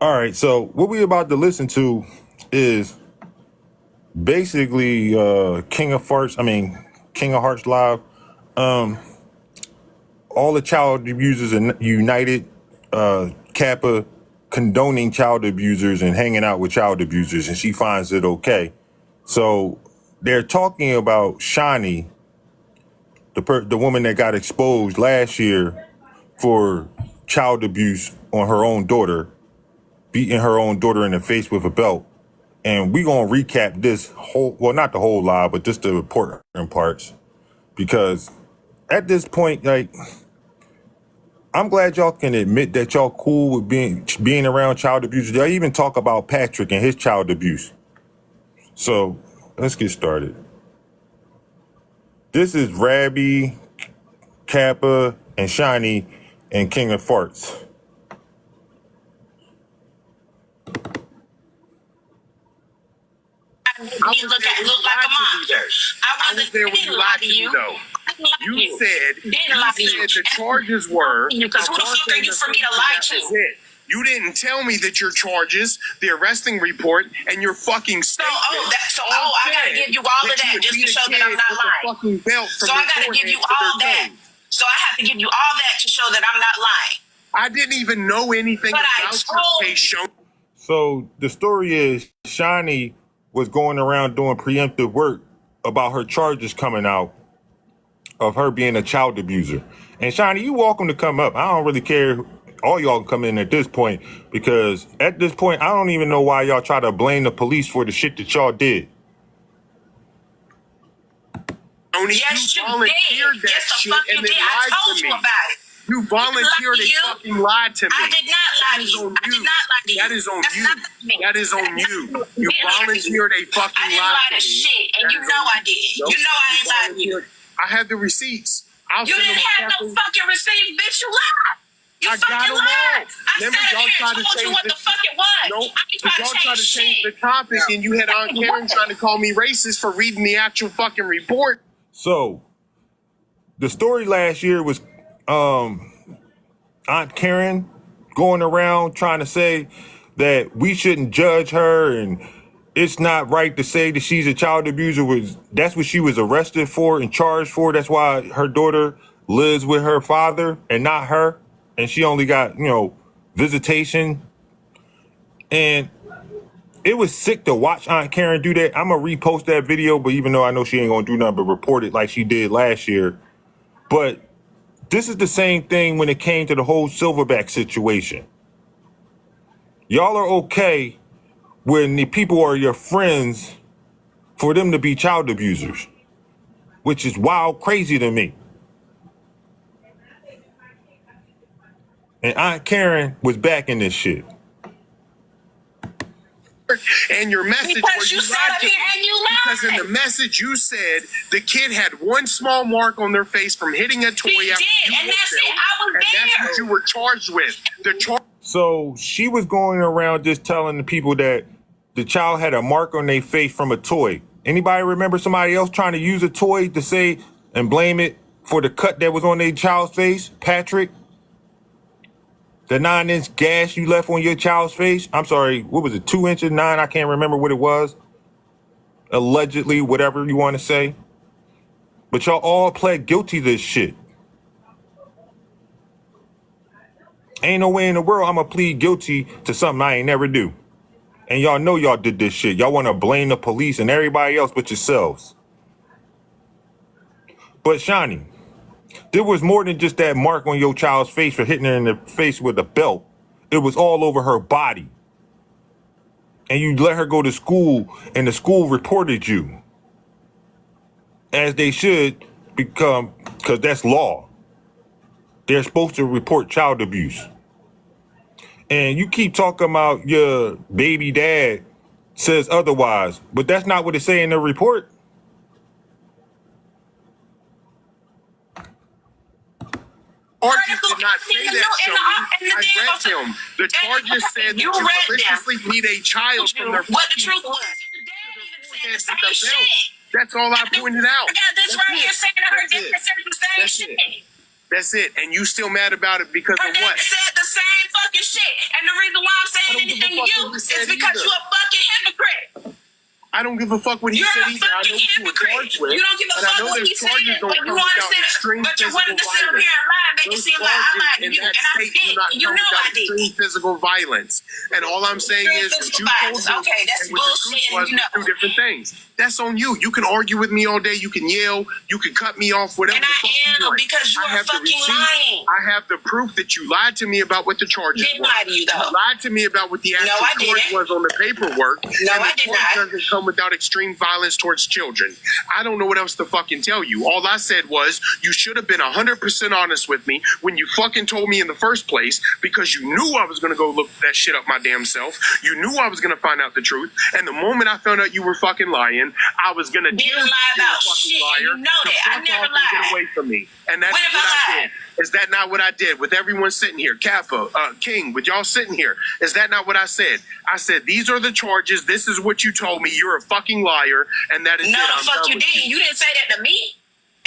All right, so what we about to listen to is basically King of Farts. I mean, King of Hearts Live. All the child abusers are united. Kappa condoning child abusers and hanging out with child abusers, and she finds it okay. So they're talking about Shani, the woman that got exposed last year for child abuse on her own daughter, beating her own daughter in the face with a belt. And we gonna recap this whole, well, not the whole live, but just the important parts. Because at this point, like, I'm glad y'all can admit that y'all cool with being around child abuse. Y'all even talk about Patrick and his child abuse. So let's get started. This is Rabbi, Kappa, and Shani, and King of Farts. You look like a monster. I wasn't there when you lied to you. Though. You said the charges were. Because who the fuck are you for me to lie to? You didn't tell me that your charges, the arresting report, and your fucking statement. I gotta give you all of that just to show that I'm not lying. So I gotta give you all that. So I have to give you all that to show that I'm not lying. I didn't even know anything about your case. So the story is Shani was going around doing preemptive work about her charges coming out of her being a child abuser. And Shani, you welcome to come up. I don't really care. All y'all can come in at this point, because at this point, I don't even know why y'all try to blame the police for the shit that y'all did. Yes, you volunteered that shit and then lied to me. You volunteered and fucking lied to me. I did not lie to you. I did not lie to you. That is on you. That is on you. You volunteered a fucking lie to me. I didn't lie to shit, and you know I did. You know I didn't lie to you. I have the receipts. You didn't have no fucking receipts, bitch. You lied. You fucking lied. I said y'all tried to change what the fuck it was. Nope. Y'all tried to change the topic, and you had Aunt Karen trying to call me racist for reading the actual fucking report. So, the story last year was Aunt Karen going around trying to say that we shouldn't judge her and it's not right to say that she's a child abuser. That's what she was arrested for and charged for. That's why her daughter lives with her father and not her. And she only got, visitation. And it was sick to watch Aunt Karen do that. I'm going to repost that video, but even though I know she ain't going to do nothing but report it like she did last year. But this is the same thing when it came to the whole Silverback situation. Y'all are okay when the people are your friends for them to be child abusers, which is wild crazy to me. And Aunt Karen was back in this shit. And your message because you said it and you lied. Because in the message you said the kid had one small mark on their face from hitting a toy. He did, and that's it. I was there. That's what you were charged with. So she was going around just telling the people that the child had a mark on their face from a toy. Anybody remember somebody else trying to use a toy to say and blame it for the cut that was on their child's face? Patrick? The 9-inch gash you left on your child's face? I'm sorry, what was it, 2 inches, 9? I can't remember what it was. Allegedly, whatever you want to say. But y'all all pled guilty to this shit. Ain't no way in the world I'm going to plead guilty to something I ain't never do. And y'all know y'all did this shit. Y'all want to blame the police and everybody else but yourselves. But Shani, there was more than just that mark on your child's face for hitting her in the face with a belt. It was all over her body. And you let her go to school, and the school reported you. As they should, because that's law. They're supposed to report child abuse. And you keep talking about your baby dad says otherwise, but that's not what it say in the report. Charges did not say that, Shoni. I read them. The charges said that you maliciously beat a child from their what the truth was. The dad even said the same shit. That's all I pointed out. I got this right here saying her dad said the same shit. That's it. And you still mad about it because of what? Her dad said the same fucking fucking shit. And the reason why I'm saying anything to you is because you're a fucking hypocrite. I don't give a fuck what he said either. I know what you were charged with. You don't give a fuck what he said, but you want to sit, but you wanted to sit up here and lie and make it seem like I lied to you, and I did. You know I did. Extreme physical violence, and all I'm saying is what you told me okay, that's bullshit, and you know. Two different things. That's on you. You can argue with me all day. You can yell. You can cut me off. Whatever. And I am because you are fucking lying. I have the proof that you lied to me about what the charges were. Didn't lie to you though. You lied to me about what the actual charge was on the paperwork. No, I did not. Doesn't come without extreme violence towards children. I don't know what else to fucking tell you. All I said was you should have been 100% honest with me when you fucking told me in the first place, because you knew I was gonna go look that shit up my damn self. You knew I was gonna find out the truth, and the moment I found out you were fucking lying, I was gonna didn't lie about shit. And you know that I never lied. Get away from me, and that's what I did. Is that not what I did with everyone sitting here? Kappa, King, with y'all sitting here. Is that not what I said? I said, these are the charges. This is what you told me. You're a fucking liar. And that is no, it. No, the fuck you didn't. You didn't say that to me.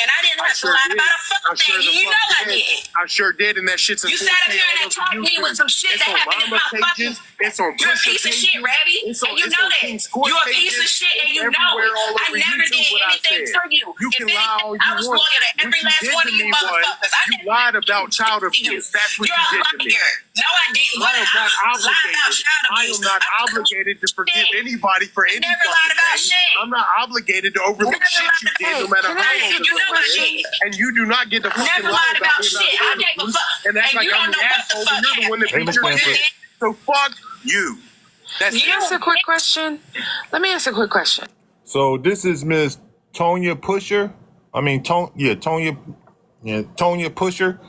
And I didn't have to lie about a fucking thing. You know I did. I sure did, and that shit's in 4K. You sat up here and talked me with some shit that happened in my fucking... It's on You're a piece of shit, Rabby. And you know that. You're a piece of shit, and you know it. I never did anything for you. You can lie all you want. I was loyal to every last one of you motherfuckers. You lied about child abuse. That's what you did to me. No, I didn't. I am not obligated. I am not obligated to forgive anybody for anything. Never lied about shit. I'm not obligated to overlook shit you did, no matter how long you know shit. And you do not get to fucking never lied about shit. I gave a fuck. And that's like I'm the asshole, and you're the one that beat your kid. So fuck you. Let me ask a quick question. So this is Miss Tonya Pusher. I mean, Tonya Pusher,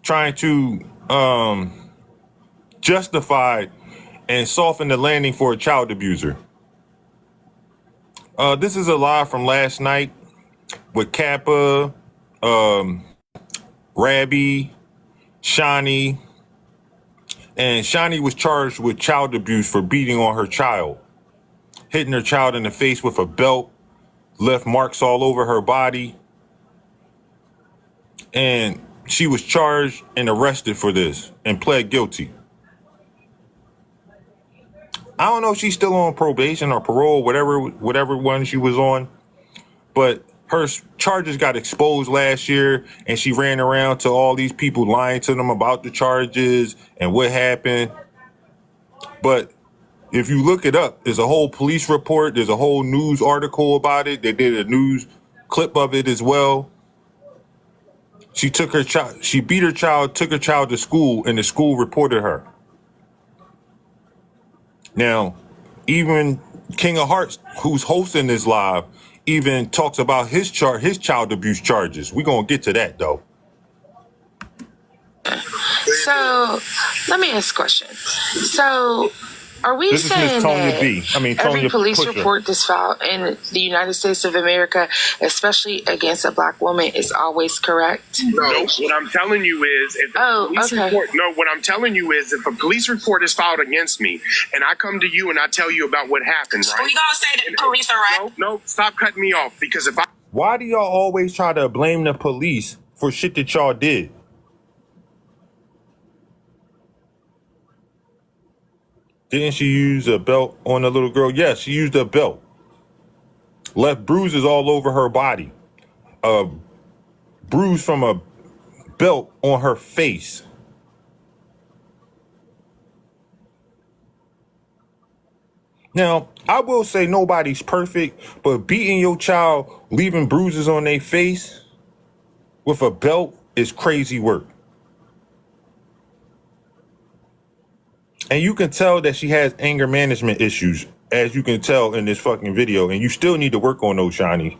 trying to justify and soften the landing for a child abuser. This is a live from last night with Kappa, Rabby, Shani, and Shani was charged with child abuse for beating on her child, hitting her child in the face with a belt, left marks all over her body, and she was charged and arrested for this and pled guilty. I don't know if she's still on probation or parole, whatever one she was on, but her charges got exposed last year, and she ran around to all these people lying to them about the charges and what happened. But if you look it up, there's a whole police report. There's a whole news article about it. They did a news clip of it as well. She took her child. She beat her child, took her child to school, and the school reported her. Now, even King of Hearts, who's hosting this live, even talks about his child abuse charges. We're going to get to that, though. So, let me ask a question. So, are we saying that every police report that's filed in the United States of America, especially against a black woman, is always correct? No, what I'm telling you is, if if a police report is filed against me, and I come to you and I tell you about what happened, right? We gonna say that the police are right? No, stop cutting me off, because if I... Why do y'all always try to blame the police for shit that y'all did? Didn't she use a belt on the little girl? Yes, she used a belt. Left bruises all over her body. Bruise from a belt on her face. Now, I will say nobody's perfect, but beating your child, leaving bruises on their face with a belt is crazy work. And you can tell that she has anger management issues, as you can tell in this fucking video, and you still need to work on those, Shani.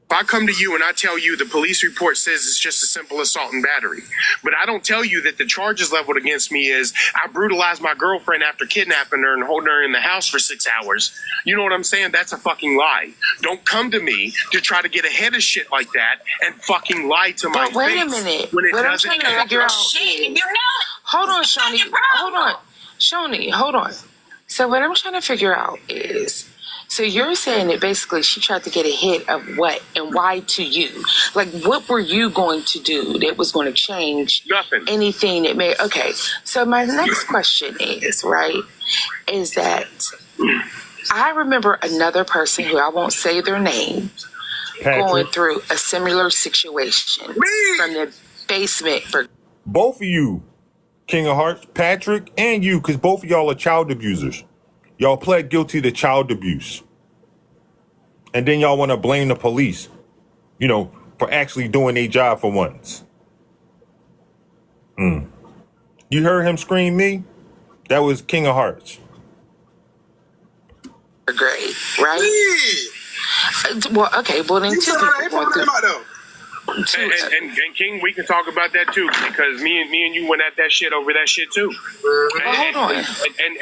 If I come to you and I tell you the police report says it's just a simple assault and battery, but I don't tell you that the charges leveled against me is I brutalized my girlfriend after kidnapping her and holding her in the house for 6 hours. You know what I'm saying? That's a fucking lie. Don't come to me to try to get ahead of shit like that and fucking lie to my face. But wait a minute. When it what I'm doesn't trying to figure out is... Hold on, Shani. Hold on. Shani, hold on. So what I'm trying to figure out is... So you're saying that basically she tried to get ahead of what and why to you? Like, what were you going to do that was going to change nothing? Anything that made, okay. So my next question is, right, is that I remember another person who I won't say their name going through a similar situation from the basement. For both of you, King of Hearts, Patrick, and you, because both of y'all are child abusers. Y'all pled guilty to child abuse. And then y'all want to blame the police, you know, for actually doing their job for once. You heard him scream me? That was King of Hearts. Great, right? Well, okay, well then two people went through. And King, we can talk about that too, because me and you went at that shit over that shit too. Hold on.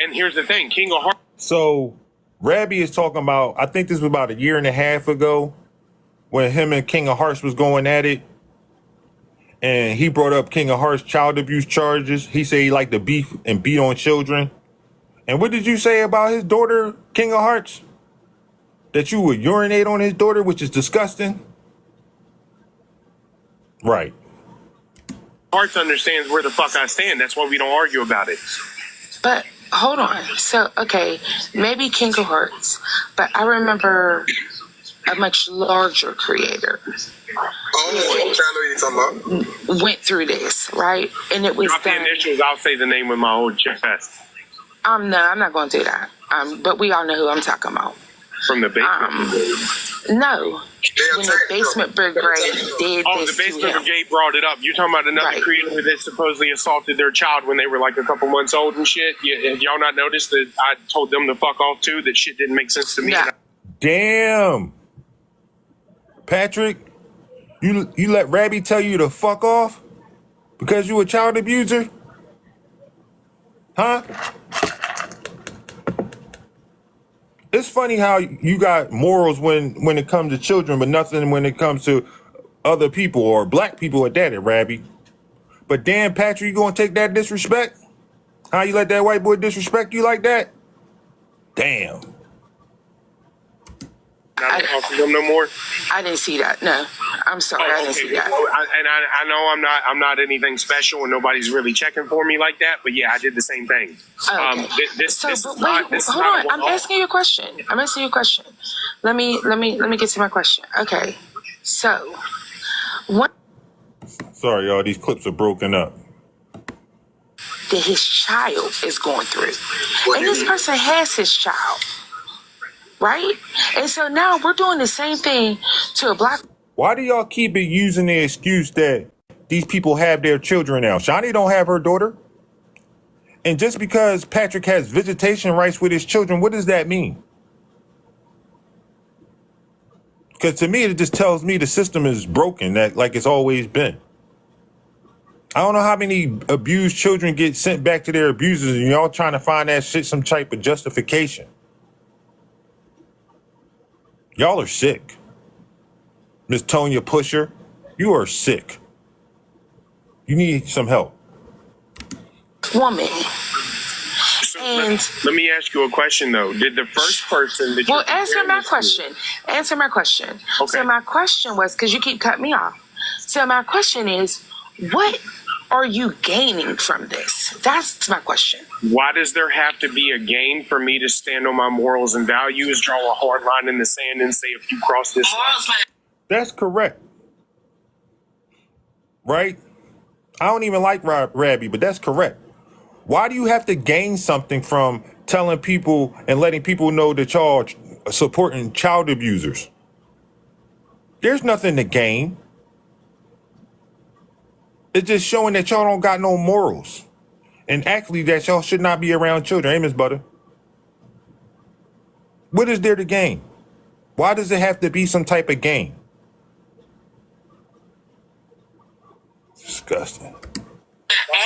And here's the thing, King of Hearts. So Rabbi is talking about, I think this was about a year and a half ago, when him and King of Hearts was going at it. And he brought up King of Hearts child abuse charges. He said he liked to beef and beat on children. And what did you say about his daughter, King of Hearts? That you would urinate on his daughter, which is disgusting? Right. Hearts understands where the fuck I stand. That's why we don't argue about it. But hold on. So, okay, maybe King of Hearts, but I remember a much larger creator. Went through this, right? And it was Drop the initials, I'll say the name with my whole chest. No, I'm not going to do that. But we all know who I'm talking about. From the basement? No. When the basement brigade did this the basement brigade brought it up. You're talking about another creator that supposedly assaulted their child when they were like a couple months old and shit. Have y'all not noticed that I told them to fuck off too? That shit didn't make sense to me. Yeah. Damn. Patrick, you let Rabbi tell you to fuck off because you a child abuser? Huh? It's funny how you got morals when it comes to children, but nothing when it comes to other people or black people at that, Rabbi. But damn, Patrick, you gonna take that disrespect? How you let that white boy disrespect you like that? Damn. Not talking to them no more. I didn't see that. No, I'm sorry, I didn't see that. I know I'm not anything special, and nobody's really checking for me like that. But yeah, I did the same thing. Okay. Hold on. I'm asking you a question. Let me get to my question. Okay. So, what? Sorry, y'all. These clips are broken up. That his child is going through, and this person has his child. Right? And so now we're doing the same thing to a black. Why do y'all keep using the excuse that these people have their children now? Shani don't have her daughter. And just because Patrick has visitation rights with his children, what does that mean? Because to me, it just tells me the system is broken, that like it's always been. I don't know how many abused children get sent back to their abusers, and y'all trying to find that shit some type of justification. Y'all are sick. Miss Tonya Pusher, you are sick. You need some help. Woman. And let me ask you a question though. Did the first person that Well, answer my question. Answer my question. Okay. So my question was, because you keep cutting me off. So my question is, what are you gaining from this? That's my question. Why does there have to be a gain for me to stand on my morals and values, draw a hard line in the sand and say, if you cross this line? That's correct. Right? I don't even like Rabbi, but that's correct. Why do you have to gain something from telling people and letting people know that y'all are supporting child abusers? There's nothing to gain. It's just showing that y'all don't got no morals. And actually that y'all should not be around children. Hey, Miss Butter. What is there to gain? Why does it have to be some type of gain? Disgusting.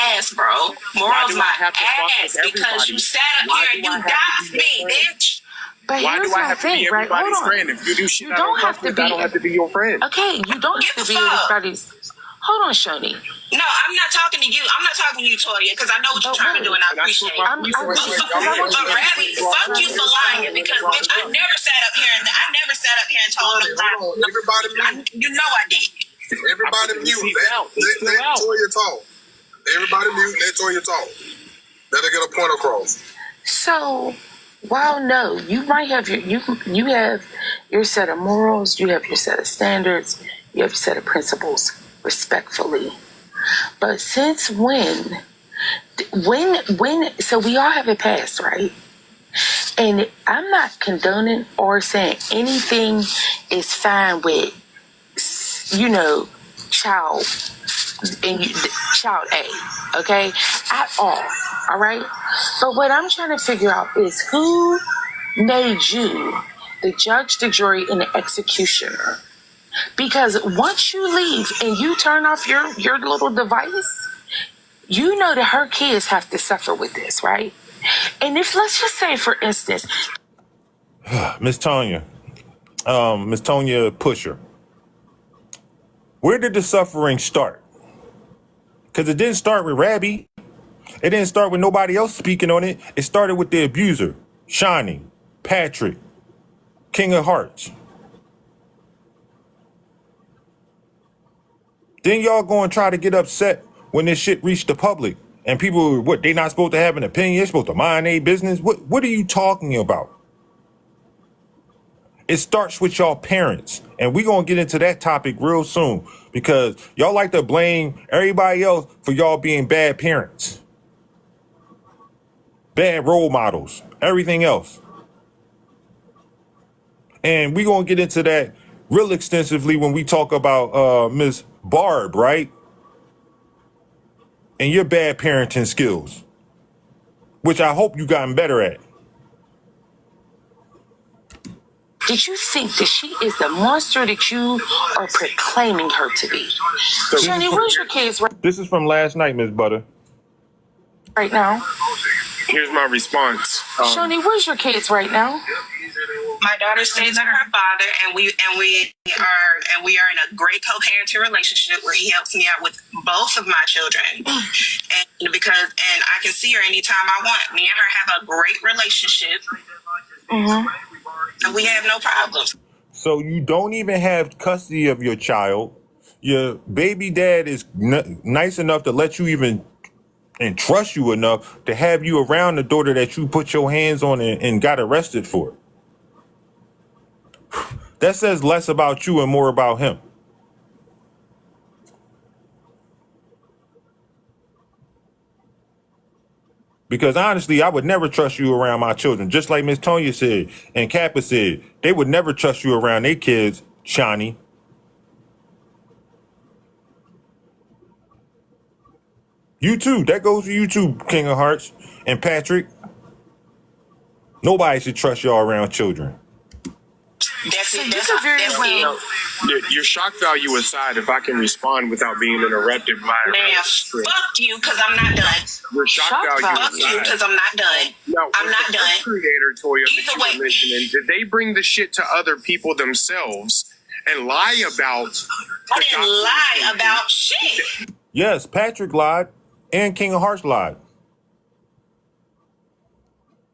Ass, bro. Morals my ass because you sat up here and you doxed me, bitch. But why here's do I my have thing, to be right? everybody's friend? If you do shit, you don't have to be. I don't have to be your friend. Okay, you don't have to be everybody's. Hold on, Shoni. No, I'm not talking to you. I'm not talking to you, Toya, because I know what you're trying to do, and I appreciate it. But Rabbi, fuck you for lying, because bitch, I never sat up here and told no lie. Everybody mute. You know I did. Everybody mute. Let Toya talk. Everybody mute. Let Toya talk. Let her get a point across. So, while no, you might have you have your set of morals, you have your set of standards, you have your set of principles, respectfully. But since when? So we all have it passed, right? And I'm not condoning or saying anything is fine with, child A, okay, at all right? But what I'm trying to figure out is who made you the judge, the jury, and the executioner? Because once you leave and you turn off your little device, you know that her kids have to suffer with this, right? And if, let's just say, for instance, Miss Tonya Pusher, where did the suffering start? Because it didn't start with Rabbi. It didn't start with nobody else speaking on it. It started with the abuser, Shani, Patrick, King of Hearts. Then y'all go and try to get upset when this shit reached the public. And people, they not supposed to have an opinion? They're supposed to mind their business? What are you talking about? It starts with y'all parents. And we're going to get into that topic real soon. Because y'all like to blame everybody else for y'all being bad parents. Bad role models. Everything else. And we're going to get into that real extensively when we talk about Miss Barb, right? And your bad parenting skills, which I hope you gotten better at. Did you think that she is the monster that you are proclaiming her to be? So, Shani, where's your kids This is from last night, Miss Butter. Right now? Here's my response. Shani, where's your kids right now? My daughter stays with her father, and we are in a great co-parenting relationship where he helps me out with both of my children, and I can see her anytime I want. Me and her have a great relationship, and we have no problems. So you don't even have custody of your child. Your baby dad is nice enough to let you even and trust you enough to have you around the daughter that you put your hands on and got arrested for. That says less about you and more about him. Because honestly, I would never trust you around my children. Just like Miss Tonya said and Kappa said, they would never trust you around their kids, Shani. You too. That goes for you too, King of Hearts and Patrick. Nobody should trust y'all around children. That's it. Your shock value aside, if I can respond without being interrupted by fuck you, because I'm not done. Your shock value fuck you, because I'm not done. No, I'm not done. Creator, Toya, Either way, mentioning, did they bring the shit to other people themselves and lie about? I didn't lie about shit. Yes, Patrick lied and King of Hearts lied.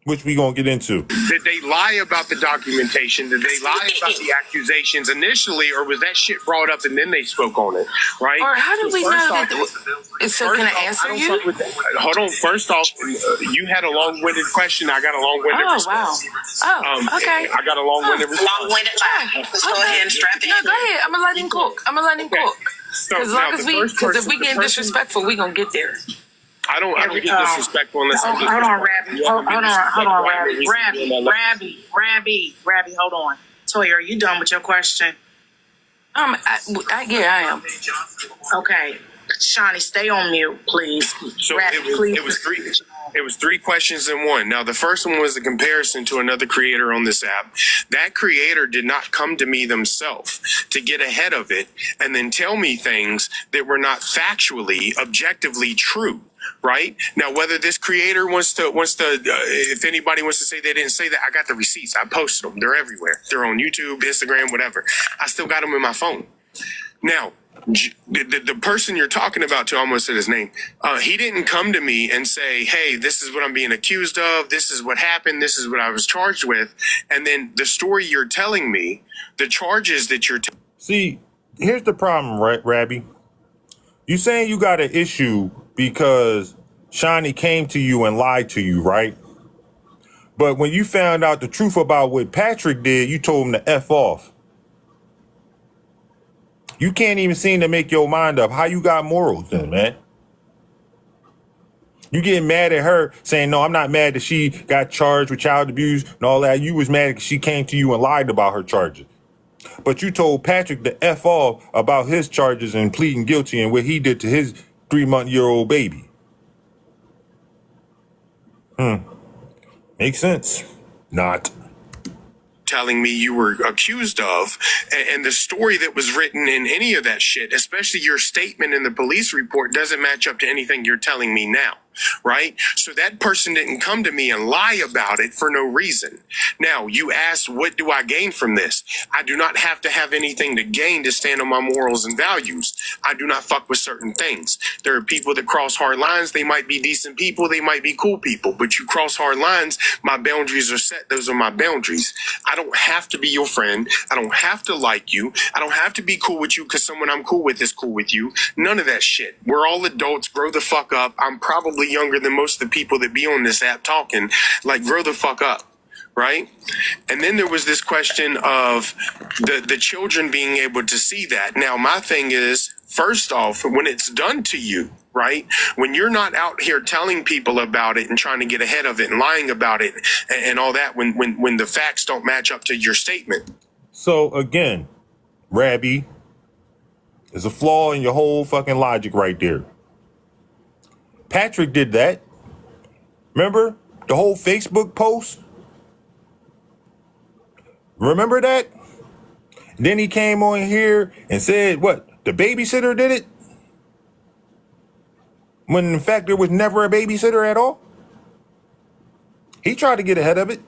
Which we gonna get into. Did they lie about the documentation? Did they lie about the accusations initially, or was that shit brought up and then they spoke on it? Right? Or how do we know that? So can I answer you? Hold on. First off, you had a long-winded question. I got a long-winded response. Wow. Oh, okay. I got a long-winded response. Long-winded lie. Let's go ahead and strap in. No, go ahead. I'm gonna let him cook. Because if we get disrespectful, we gonna get there. I don't get disrespectful unless I'm hold on, Rabbi. Hold on, Rabbi, hold on. Toya, are you done with your question? Yeah, I am. Okay. Shani, stay on mute, please. So Rabbi, it was three questions in one. Now, the first one was a comparison to another creator on this app. That creator did not come to me themselves to get ahead of it and then tell me things that were not factually, objectively true. Right now, whether this creator wants to, if anybody wants to say they didn't say that, I got the receipts. I posted them. They're everywhere. They're on YouTube, Instagram, whatever. I still got them in my phone. Now, The person you're talking about, to almost said his name, he didn't come to me and say, hey, this is what I'm being accused of. This is what happened. This is what I was charged with. And then the story you're telling me, the charges that you're See, here's the problem, right, Rabbi? You saying you got an issue because Shani came to you and lied to you, right? But when you found out the truth about what Patrick did, you told him to F off. You can't even seem to make your mind up. How you got morals then, man? You getting mad at her saying, no, I'm not mad that she got charged with child abuse and all that. You was mad because she came to you and lied about her charges. But you told Patrick to F off about his charges and pleading guilty and what he did to his 3-month-old baby. Makes sense. Not. telling me you were accused of, and the story that was written in any of that shit, especially your statement in the police report, doesn't match up to anything you're telling me now, right? So that person didn't come to me and lie about it for no reason. Now, you asked, what do I gain from this? I do not have to have anything to gain to stand on my morals and values. I do not fuck with certain things. There are people that cross hard lines. They might be decent people. They might be cool people, but you cross hard lines. My boundaries are set. Those are my boundaries. I don't have to be your friend. I don't have to like you. I don't have to be cool with you because someone I'm cool with is cool with you. None of that shit. We're all adults. Grow the fuck up. I'm probably younger than most of the people that be on this app talking. Like, grow the fuck up. Right? And then there was this question of the children being able to see that. Now, my thing is, first off, when it's done to you, right? When you're not out here telling people about it and trying to get ahead of it and lying about it and all that, when the facts don't match up to your statement. So again, Rabbi, there's a flaw in your whole fucking logic right there. Patrick did that. Remember the whole Facebook post? Remember that? Then he came on here and said, what, the babysitter did it? When in fact there was never a babysitter at all? He tried to get ahead of it.